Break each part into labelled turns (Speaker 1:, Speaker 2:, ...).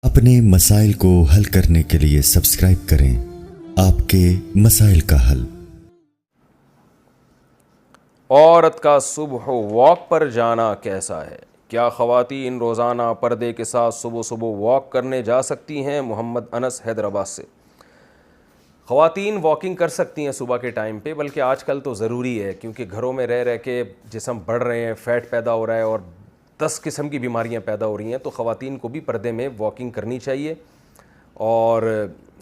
Speaker 1: अपने मसाइल को हल करने के लिए सब्सक्राइब करें आपके मसाइल का हल।
Speaker 2: औरत का सुबह वॉक पर जाना कैसा है? क्या ख़वातीन रोज़ाना पर्दे के साथ सुबह सुबह वॉक करने जा सकती हैं? मोहम्मद अनस हैदराबाद से। ख़वातीन वॉकिंग कर सकती हैं सुबह के टाइम पे, बल्कि आजकल तो ज़रूरी है क्योंकि घरों में रह रह के जिस्म बढ़ रहे हैं, फ़ैट पैदा हो रहा है और 10 किस्म की बीमारियां पैदा हो रही हैं। तो ख़वातीन को भी पर्दे में वॉकिंग करनी चाहिए और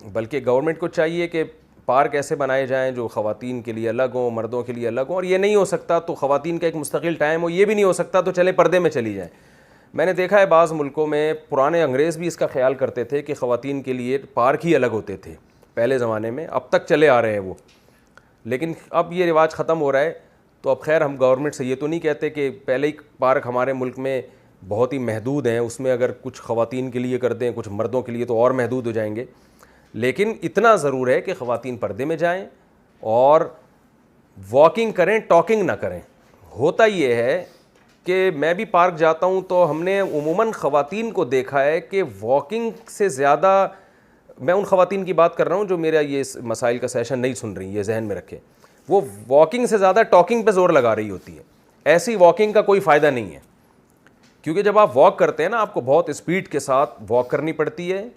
Speaker 2: बल्कि गवर्नमेंट को चाहिए कि पार्क ऐसे बनाए जाएं जो ख़वातीन के लिए अलग हों, मर्दों के लिए अलग हों। और ये नहीं हो सकता तो ख़वातीन का एक मुस्तकिल टाइम हो, ये भी नहीं हो सकता तो चले पर्दे में चली जाएं। मैंने देखा है बाज़ मुल्कों में पुराने अंग्रेज़ भी इसका ख्याल करते थे कि ख़वातीन के लिए पार्क ही अलग होते थे पहले ज़माने में, अब तक चले आ रहे हैं वो, लेकिन अब ये रिवाज ख़त्म हो रहा है। तो अब खैर हम गवर्नमेंट से ये तो नहीं कहते कि पहले ही पार्क हमारे मुल्क में बहुत ही महदूद हैं, उसमें अगर कुछ ख़वातीन के लिए कर दें, कुछ मर्दों के लिए तो और महदूद हो जाएंगे। लेकिन इतना ज़रूर है कि ख़वातीन पर्दे में जाएं और वॉकिंग करें, टॉकिंग ना करें। होता ये है कि मैं भी पार्क जाता हूं तो हमने उमूमन ख़वातीन को देखा है कि वॉकिंग से ज़्यादा, मैं उन ख़वातीन की बात कर रहा हूं जो मेरा ये मसाइल का सेशन नहीं सुन रही, ये जहन में रखें, वो वॉकिंग से ज़्यादा टॉकिंग पे ज़ोर लगा रही होती है। ऐसी वॉकिंग का कोई फ़ायदा नहीं है, क्योंकि जब आप वॉक करते हैं ना, आपको बहुत स्पीड के साथ वॉक करनी पड़ती है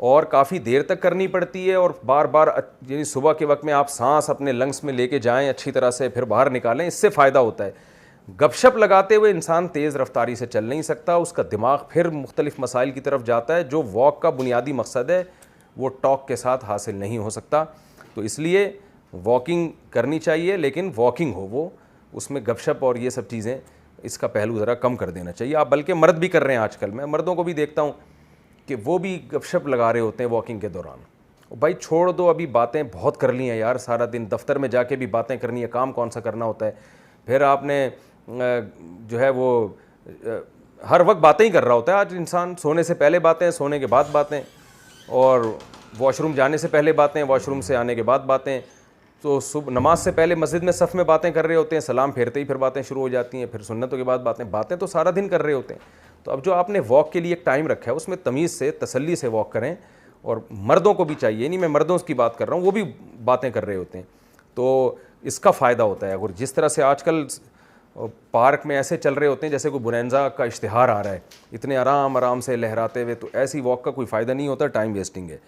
Speaker 2: और काफ़ी देर तक करनी पड़ती है और बार बार, यानी सुबह के वक्त में आप सांस अपने लंग्स में लेके जाएं अच्छी तरह से, फिर बाहर निकालें, इससे फ़ायदा होता है। गपशप लगाते हुए इंसान तेज़ रफ्तारी से चल नहीं सकता, उसका दिमाग फिर मुख्तलिफ मसाइल की तरफ जाता है। जो वॉक का बुनियादी मकसद है वो टॉक के साथ हासिल नहीं हो सकता। तो इसलिए वॉकिंग करनी चाहिए, लेकिन वॉकिंग हो वो, उसमें गपशप और ये सब चीज़ें, इसका पहलू ज़रा कम कर देना चाहिए। आप बल्कि मर्द भी कर रहे हैं आजकल, मैं मर्दों को भी देखता हूँ कि वो भी गपशप लगा रहे होते हैं वॉकिंग के दौरान। भाई छोड़ दो, अभी बातें बहुत कर ली हैं यार, सारा दिन दफ्तर में जाके भी बातें करनी है, काम कौन सा करना होता है। फिर आपने जो है वो हर वक्त बातें ही कर रहा होता है आज इंसान, सोने से पहले बातें, सोने के बाद बातें, और वॉशरूम जाने से पहले बातें, वॉशरूम से आने के बाद बातें। तो सुबह नमाज से पहले मस्जिद में सफ़ में बातें कर रहे होते हैं, सलाम फेरते ही फिर बातें शुरू हो जाती हैं, फिर सुन्नतों के बाद बातें, बातें तो सारा दिन कर रहे होते हैं। तो अब जो आपने वॉक के लिए एक टाइम रखा है उसमें तमीज़ से, तसल्ली से वॉक करें। और मर्दों को भी चाहिए, नहीं मैं मर्दों की बात कर रहा हूँ, वो भी बातें कर रहे होते हैं, तो इसका फ़ायदा होता है। अगर जिस तरह से आजकल पार्क में ऐसे चल रहे होते हैं जैसे कोई बुनैंजा का इश्तिहार आ रहा है, इतने आराम आराम से लहराते हुए, तो ऐसी वॉक का कोई फ़ायदा नहीं होता, टाइम वेस्टिंग है।